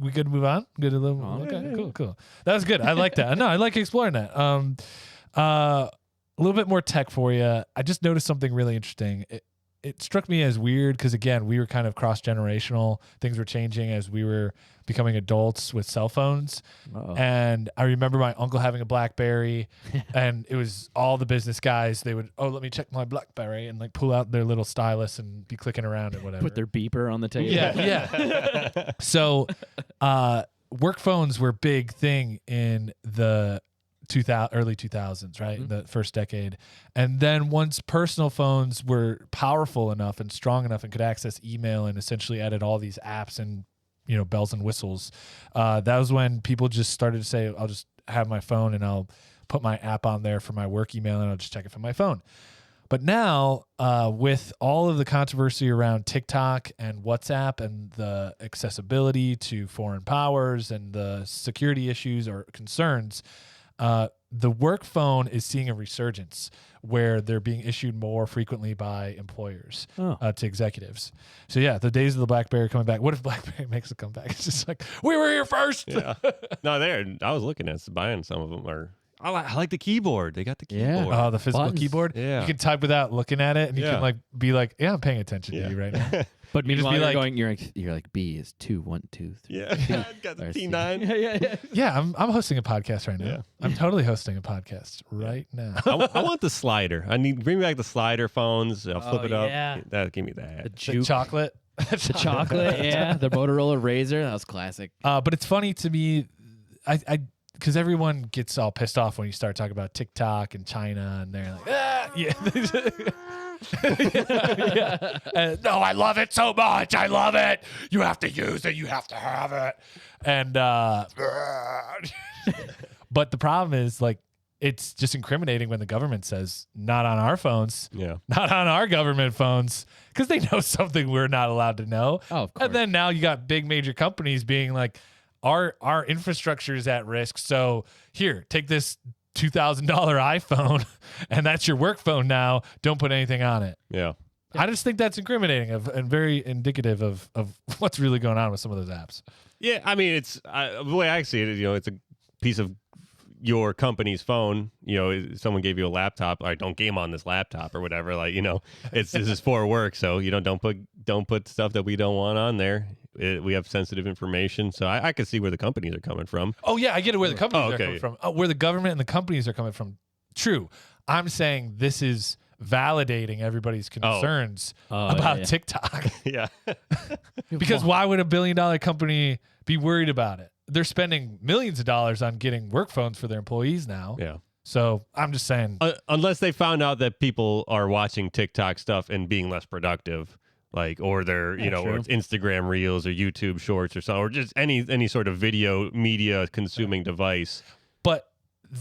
Speaker 1: We good to move on? Good to live.
Speaker 3: Oh,
Speaker 1: Okay,
Speaker 3: yeah.
Speaker 1: cool. That was good. I like that. No, I like exploring that. A little bit more tech for you. I just noticed something really interesting. It struck me as weird because, again, we were kind of cross-generational. Things were changing as we were becoming adults with cell phones.
Speaker 3: Uh-oh.
Speaker 1: And I remember my uncle having a Blackberry, and it was all the business guys. They would, let me check my Blackberry, and like pull out their little stylus and be clicking around and whatever.
Speaker 3: Put their beeper on the table.
Speaker 1: Yeah. So work phones were a big thing in the early 2000s, right?
Speaker 3: Mhm.
Speaker 1: The first decade. And then once personal phones were powerful enough and strong enough and could access email and essentially edit all these apps and, you know, bells and whistles, that was when people just started to say, I'll just have my phone and I'll put my app on there for my work email and I'll just check it from my phone. But now, with all of the controversy around TikTok and WhatsApp and the accessibility to foreign powers and the security issues or concerns, the work phone is seeing a resurgence where they're being issued more frequently by employers to executives. So yeah, the days of the BlackBerry coming back. What if BlackBerry makes a comeback? It's just like, we were here first.
Speaker 2: Yeah. No, I was looking at buying some of them. I like the keyboard. They got the
Speaker 3: Yeah.
Speaker 2: keyboard.
Speaker 1: Oh, the physical
Speaker 3: Buttons.
Speaker 1: keyboard.
Speaker 2: Yeah.
Speaker 1: You can type without looking at it, and you
Speaker 2: Yeah.
Speaker 1: can like be like, yeah, I'm paying attention to you right now.
Speaker 3: But
Speaker 1: You just
Speaker 3: meanwhile,
Speaker 1: be
Speaker 3: you're
Speaker 1: like-
Speaker 3: going. You're like B is 2, 1, 2, 3.
Speaker 2: Yeah. Got the
Speaker 3: Or C.
Speaker 2: T9.
Speaker 3: yeah.
Speaker 1: Yeah, I'm hosting a podcast right now.
Speaker 2: Yeah.
Speaker 1: I'm totally hosting a podcast right now.
Speaker 2: I want the slider. Bring back the slider phones. I'll flip
Speaker 3: Oh,
Speaker 2: it up.
Speaker 3: yeah.
Speaker 2: Give me that.
Speaker 3: The
Speaker 1: The
Speaker 3: juke,
Speaker 1: chocolate.
Speaker 3: the chocolate. Yeah, the Motorola Razr. That was classic.
Speaker 1: But it's funny to me, because everyone gets all pissed off when you start talking about TikTok and China, and they're like, yeah. No, I love it so much. I love it. You have to use it. You have to have it. And but the problem is, like, it's just incriminating when the government says, not on our phones,
Speaker 2: Yeah.
Speaker 1: not on our government phones, because they know something we're not allowed to know.
Speaker 3: Oh, of course.
Speaker 1: And then now you got big major companies being like, our infrastructure is at risk. So here, take this $2,000 iPhone, and that's your work phone now. Don't put anything on it.
Speaker 2: Yeah.
Speaker 1: I just think that's incriminating and very indicative of what's really going on with some of those apps.
Speaker 2: Yeah. I mean, the way I see it, it's a piece of your company's phone. Someone gave you a laptop. All right, don't game on this laptop or whatever. Like, this is for work. So, don't put stuff that we don't want on there. We have sensitive information. So I can see where the companies are coming from.
Speaker 1: Oh, yeah, I get it where the companies are
Speaker 2: okay.
Speaker 1: coming from. Oh, where the government and the companies are coming from. True. I'm saying this is validating everybody's concerns about
Speaker 3: yeah.
Speaker 1: TikTok.
Speaker 2: Yeah.
Speaker 1: Because why would $1 billion company be worried about it? They're spending millions of dollars on getting work phones for their employees now.
Speaker 2: Yeah.
Speaker 1: So I'm just saying.
Speaker 2: Unless they found out that people are watching TikTok stuff and being less productive. Or they're, or it's Instagram Reels or YouTube Shorts or something, or just any sort of video media consuming device.
Speaker 1: But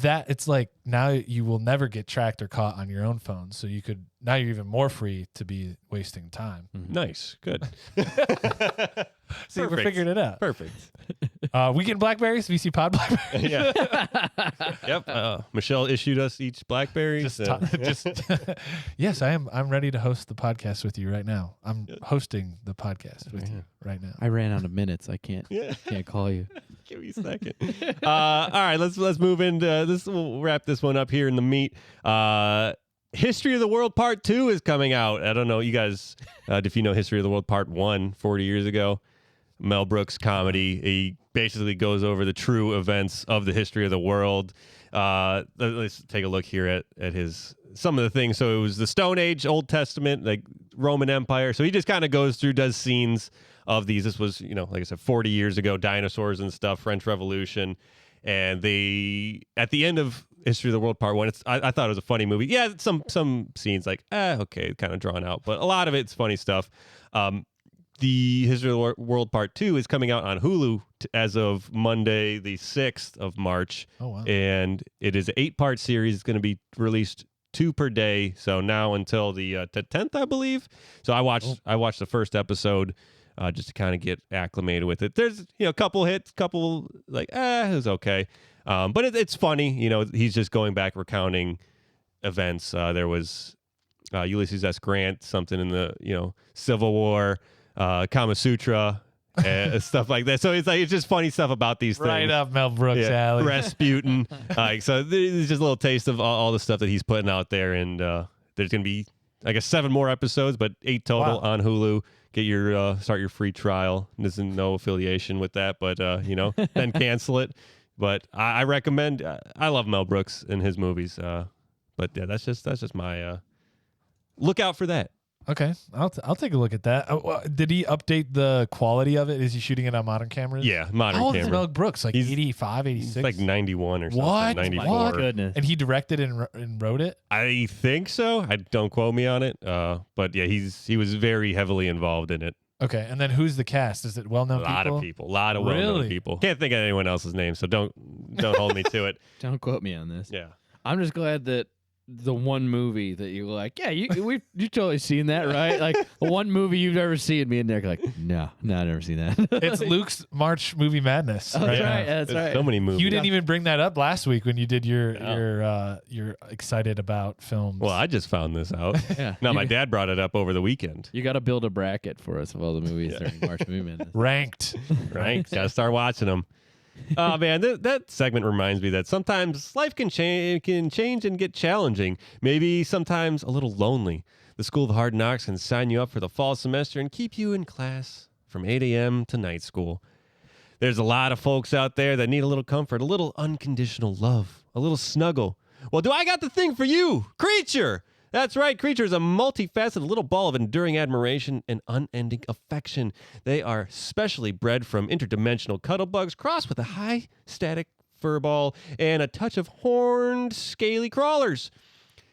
Speaker 1: it's like now you will never get tracked or caught on your own phone. So now you're even more free to be wasting time.
Speaker 2: Nice. Good.
Speaker 1: See, we're figuring it out.
Speaker 2: Perfect.
Speaker 1: We getting Blackberries? VC Pod Blackberries?
Speaker 2: Yeah. Yep. Michelle issued us each Blackberry.
Speaker 1: Yes, I am. I'm ready to host the podcast with you right now. I'm hosting the podcast with you right now.
Speaker 3: I ran out of minutes. I can't call you.
Speaker 2: Give me a second. All right, let's move into this. We'll wrap this one up here in the meat. History of the World Part 2 is coming out. I don't know, you guys, if you know History of the World Part 1, 40 years ago. Mel Brooks comedy. He basically goes over the true events of the history of the world. Let's take a look here at some of the things. So it was the Stone Age, Old Testament, like Roman Empire. So he just kind of goes through, does scenes of these. This was, like I said, 40 years ago, dinosaurs and stuff, French Revolution. And at the end of History of the World Part 1, I thought it was a funny movie. Yeah, some scenes like, okay, kind of drawn out. But a lot of it's funny stuff. the History of the World Part 2 is coming out on Hulu as of Monday, the 6th of March.
Speaker 1: Oh, wow.
Speaker 2: And it is an 8-part series. It's going to be released 2 per day. So now until the 10th, I believe. So I watched the first episode just to kind of get acclimated with it. There's, a couple hits, couple like, it was okay. But it's funny. He's just going back recounting events. There was Ulysses S. Grant, something in the, Civil War, Kama Sutra, stuff like that. So it's just funny stuff about these things.
Speaker 1: Right up Mel Brooks' alley.
Speaker 2: Rasputin. So there's just a little taste of all the stuff that he's putting out there. And there's going to be, I guess, 7 more episodes, but 8 total on Hulu. Get your start your free trial. There's no affiliation with that, but then cancel it. But I recommend. I love Mel Brooks and his movies. But yeah, that's just my look out for that.
Speaker 1: Okay, I'll take a look at that. Did he update the quality of it? Is he shooting it on modern cameras?
Speaker 2: Yeah, modern
Speaker 1: How old
Speaker 2: camera.
Speaker 1: is Mel Brooks? Like
Speaker 2: He's
Speaker 1: 85, 86?
Speaker 2: He's like 91 or something.
Speaker 1: What?
Speaker 2: 94.
Speaker 3: My goodness.
Speaker 1: And he directed and wrote it?
Speaker 2: I think so. Don't quote me on it. But yeah, he was very heavily involved in it.
Speaker 1: Okay, and then who's the cast? Is it well-known people?
Speaker 2: A lot of people. A lot of well-known
Speaker 1: Really?
Speaker 2: people. Can't think of anyone else's name, so don't hold me to it.
Speaker 3: Don't quote me on this.
Speaker 2: Yeah.
Speaker 3: I'm just glad that the one movie that you're like, yeah, you totally seen that, right? Like the one movie you've ever seen. Me and Nick are like, no, I've never seen that.
Speaker 1: It's Luke's March movie madness.
Speaker 3: That's
Speaker 1: right now.
Speaker 3: right. That's
Speaker 2: There's
Speaker 3: right.
Speaker 2: so many movies.
Speaker 1: You didn't even bring that up last week when you did your excited about films.
Speaker 2: Well, I just found this out.
Speaker 3: Yeah.
Speaker 2: No,
Speaker 3: You-
Speaker 2: my dad brought it up over the weekend.
Speaker 3: You got to build a bracket for us of all the movies during March Movie Madness.
Speaker 1: Ranked.
Speaker 2: Right? Gotta start watching them. Oh man, that segment reminds me that sometimes life can change and get challenging. Maybe sometimes a little lonely. The School of Hard Knocks can sign you up for the fall semester and keep you in class from 8 a.m. to night school. There's a lot of folks out there that need a little comfort, a little unconditional love, a little snuggle. Well, do I got the thing for you, Creature? That's right. Creature is a multifaceted little ball of enduring admiration and unending affection. They are specially bred from interdimensional cuddle bugs crossed with a high static fur ball and a touch of horned scaly crawlers.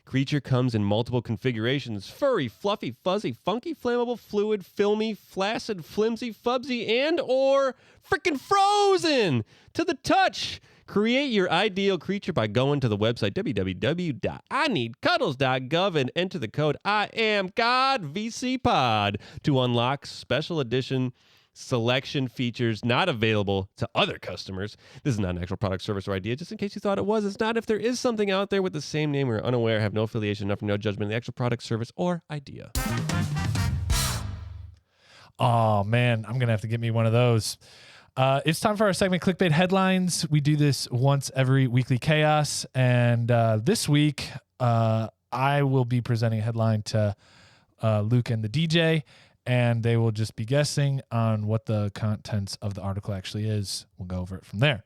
Speaker 2: Creature comes in multiple configurations: furry, fluffy, fuzzy, funky, flammable, fluid, filmy, flaccid, flimsy, fubsy, and or freaking frozen to the touch. Create your ideal creature by going to the website www.ineedcuddles.gov and enter the code IAMGODVCPOD to unlock special edition selection features not available to other customers. This is not an actual product, service, or idea. Just in case you thought it was, it's not. If there is something out there with the same name, we're unaware, have no affiliation, enough for no judgment of the actual product, service, or idea.
Speaker 1: Oh, man, I'm going to have to get me one of those. It's time for our segment, Clickbait Headlines. We do this once every weekly chaos. And this week, I will be presenting a headline to Luke and the DJ, and they will just be guessing on what the contents of the article actually is. We'll go over it from there.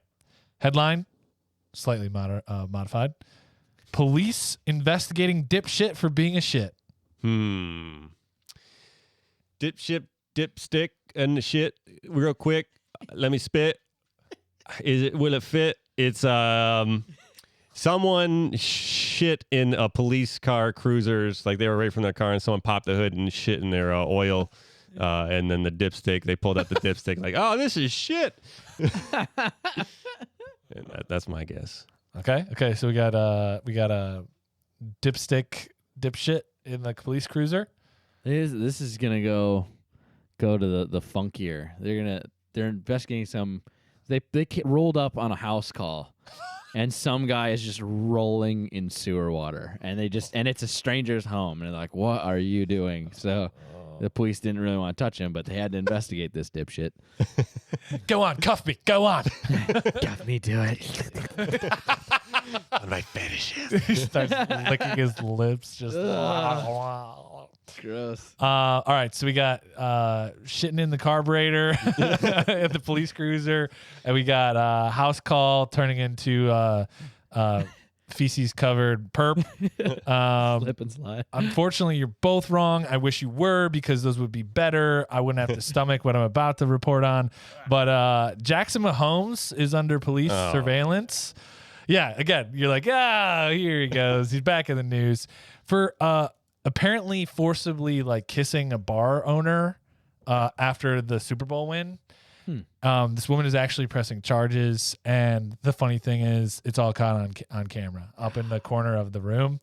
Speaker 1: Headline, slightly modified. Police investigating dipshit for being a shit.
Speaker 2: Dipshit, dipstick, and the shit. Real quick. Let me spit. Will it fit? It's someone shit in a police car, cruisers, like they were away from their car, and someone popped the hood and shit in their oil, and then the dipstick. They pulled out the dipstick, like, oh, this is shit. And that's my guess.
Speaker 1: Okay. So we got a dipstick dipshit in the police cruiser.
Speaker 3: This is gonna go to the funkier. They're investigating some. They rolled up on a house call, and some guy is just rolling in sewer water, and it's a stranger's home, and they're like, "What are you doing?" So the police didn't really want to touch him, but they had to investigate this dipshit.
Speaker 1: Go on, cuff me. Go on.
Speaker 3: Got me to it.
Speaker 2: One of my fetishes.
Speaker 1: He starts licking his lips. Just.
Speaker 3: Gross.
Speaker 1: All right, so we got shitting in the carburetor at the police cruiser, and we got house call turning into feces covered perp.
Speaker 3: Slip and slide.
Speaker 1: Unfortunately, you're both wrong. I wish you were, because those would be better. I wouldn't have to stomach what I'm about to report on. But Jackson Mahomes is under police surveillance. Yeah, again, you're like, here he goes. He's back in the news for apparently forcibly like kissing a bar owner after the Super Bowl win. This woman is actually pressing charges, and the funny thing is, it's all caught on camera up in the corner of the room.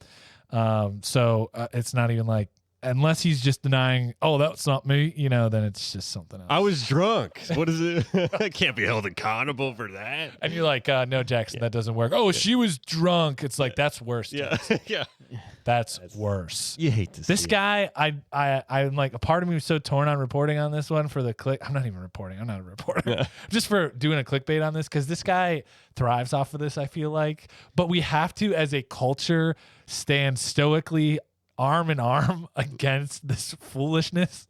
Speaker 1: So it's not even like, unless he's just denying, oh, that's not me, then it's just something else.
Speaker 2: I was drunk. What is it? I can't be held accountable for that.
Speaker 1: And you're like, no, Jackson, that doesn't work. Oh, she was drunk. It's like, that's worse.
Speaker 2: Yeah,
Speaker 1: yeah. That's worse.
Speaker 2: You hate to see
Speaker 1: this guy. I'm like, a part of me was so torn on reporting on this one for the click. I'm not even reporting. I'm not a reporter.
Speaker 2: Yeah.
Speaker 1: Just for doing a clickbait on this, because this guy thrives off of this, I feel like. But we have to, as a culture, stand stoically arm in arm against this foolishness.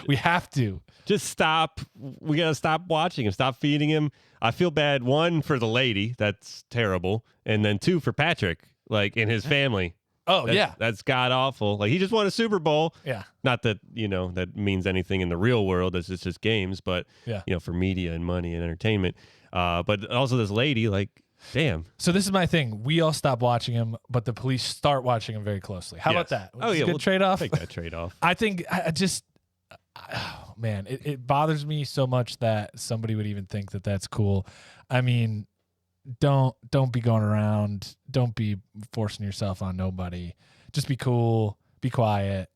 Speaker 1: We have to.
Speaker 2: Just stop. We got to stop watching him. Stop feeding him. I feel bad, one, for the lady. That's terrible. And then two, for Patrick, like, and his family.
Speaker 1: Oh, yeah.
Speaker 2: That's god awful. Like, he just won a Super Bowl.
Speaker 1: Yeah.
Speaker 2: Not that, that means anything in the real world. It's just games, but,
Speaker 1: yeah.
Speaker 2: For media and money and entertainment. But also this lady, like, damn.
Speaker 1: So this is my thing. We all stop watching him, but the police start watching him very closely. How about that?
Speaker 2: Oh, yeah.
Speaker 1: Good trade-off?
Speaker 2: Take that trade-off.
Speaker 1: I think oh, man, it bothers me so much that somebody would even think that that's cool. I mean, don't be going around. Don't be forcing yourself on nobody. Just be cool, be quiet,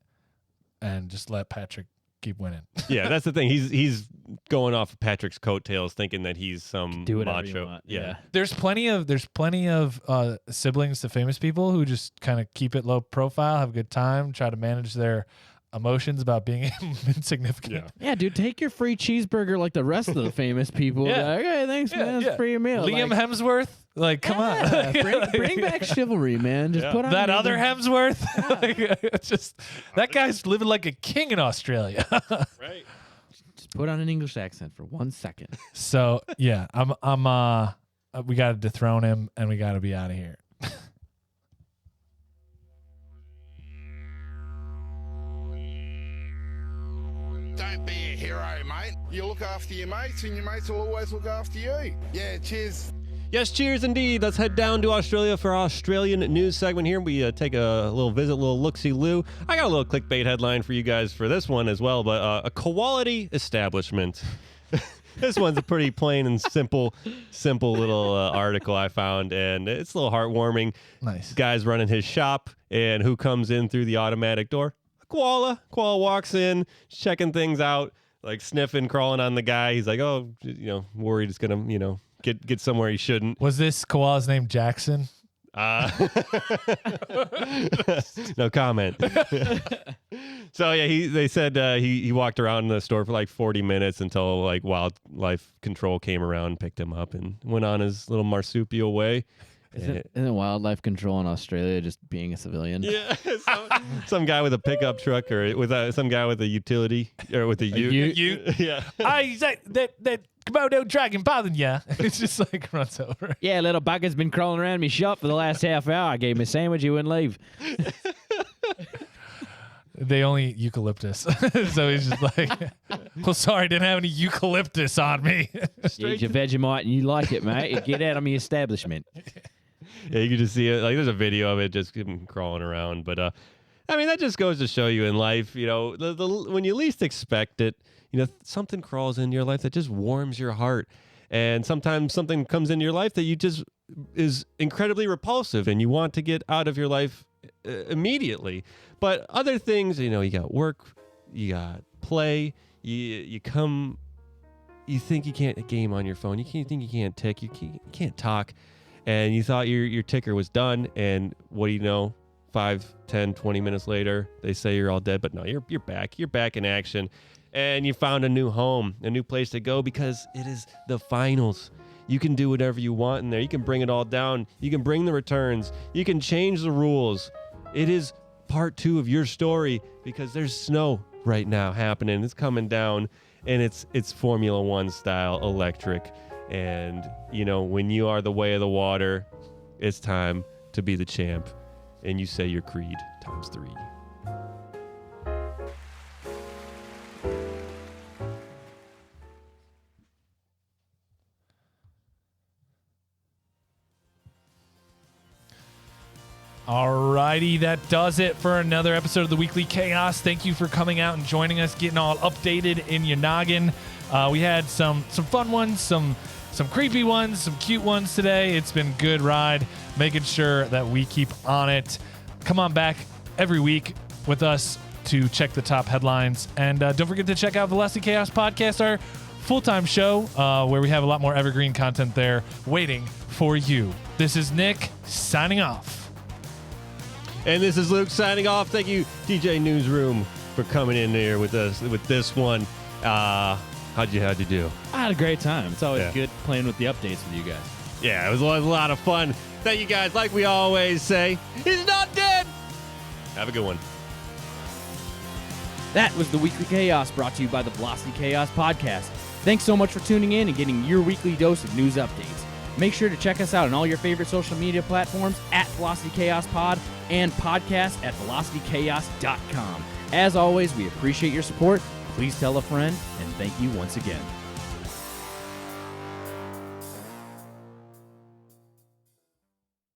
Speaker 1: and just let Patrick keep winning.
Speaker 2: Yeah, that's the thing. He's going off of Patrick's coattails, thinking that he's some
Speaker 3: do whatever
Speaker 2: macho.
Speaker 3: you want.
Speaker 2: Yeah.
Speaker 1: There's plenty of siblings to famous people who just kind of keep it low profile, have a good time, try to manage their emotions about being insignificant.
Speaker 3: Yeah, dude, take your free cheeseburger like the rest of the famous people.
Speaker 1: Yeah.
Speaker 3: Like, okay, thanks, man. It's free meal.
Speaker 1: Liam Hemsworth, come on.
Speaker 3: Bring back chivalry, man. Just put on
Speaker 1: that other
Speaker 3: another-
Speaker 1: Hemsworth. It's just that guy's living like a king in Australia.
Speaker 2: Right.
Speaker 3: Just put on an English accent for 1 second.
Speaker 1: So yeah, we got to dethrone him, and we got to be out of here.
Speaker 4: Don't be a hero, mate. You look after your mates, and your mates will always look after you. Yeah, cheers.
Speaker 2: Yes, cheers indeed. Let's head down to Australia for our Australian news segment here. We take a little visit, a little look-see-loo. I got a little clickbait headline for you guys for this one as well, but a Koalaty establishment. This one's a pretty plain and simple little article I found, and it's a little heartwarming.
Speaker 1: Nice.
Speaker 2: Guy's running his shop, and who comes in through the automatic door? A koala. Koala walks in, checking things out, like sniffing, crawling on the guy. He's like, oh, worried it's going to, get somewhere he shouldn't.
Speaker 1: Was this koala's name Jackson?
Speaker 2: No comment. So yeah, they said he walked around the store for like 40 minutes until like wildlife control came around and picked him up and went on his little marsupial way.
Speaker 3: Isn't wildlife control in Australia just being a civilian?
Speaker 2: Yeah, some guy with a pickup truck or with some guy with a utility or with a ute. Yeah.
Speaker 1: That Komodo dragon bothering ya. It's just like runs over.
Speaker 3: Yeah, little bugger's been crawling around me shop for the last half hour. I gave him a sandwich, he wouldn't leave.
Speaker 1: They only eucalyptus. So he's just like, well, sorry, didn't have any eucalyptus on me.
Speaker 3: You eat your Vegemite and you like it, mate. Get out of my establishment.
Speaker 2: Yeah, you can just see it. Like, there's a video of it, just him crawling around. But I mean, that just goes to show you in life, when you least expect it, something crawls into your life that just warms your heart. And sometimes something comes into your life that you just is incredibly repulsive, and you want to get out of your life immediately. But other things, you got work, you got play, you think you can't game on your phone, you think you can't tick, you can't talk. And you thought your ticker was done, and what do you know? 5, 10, 20 minutes later, they say you're all dead, but no, you're back. You're back in action, and you found a new home, a new place to go because it is the finals. You can do whatever you want in there. You can bring it all down. You can bring the returns. You can change the rules. It is part 2 of your story because there's snow right now happening. It's coming down, and it's Formula 1 style electric. And, when you are the way of the water, it's time to be the champ. And you say your creed times 3.
Speaker 1: Alrighty, that does it for another episode of the Weekly Chaos. Thank you for coming out and joining us, getting all updated in your noggin. We had some fun ones, some creepy ones, some cute ones today. It's been a good ride, making sure that we keep on it. Come on back every week with us to check the top headlines. And don't forget to check out Velocity Chaos Podcast, our full-time show, where we have a lot more evergreen content there waiting for you. This is Nick signing off.
Speaker 2: And this is Luke signing off. Thank you, DJ Newsroom, for coming in here with us with this one. How'd you do?
Speaker 3: I had a great time. It's always good playing with the updates with you guys.
Speaker 2: Yeah, it was a lot of fun. Thank you guys. Like we always say, he's not dead. Have a good one.
Speaker 3: That was the Weekly Chaos, brought to you by the Velocity Chaos Podcast. Thanks so much for tuning in and getting your weekly dose of news updates. Make sure to check us out on all your favorite social media platforms at Velocity Chaos Pod and podcast at velocitychaos.com. As always, we appreciate your support. Please tell a friend, and thank you once again.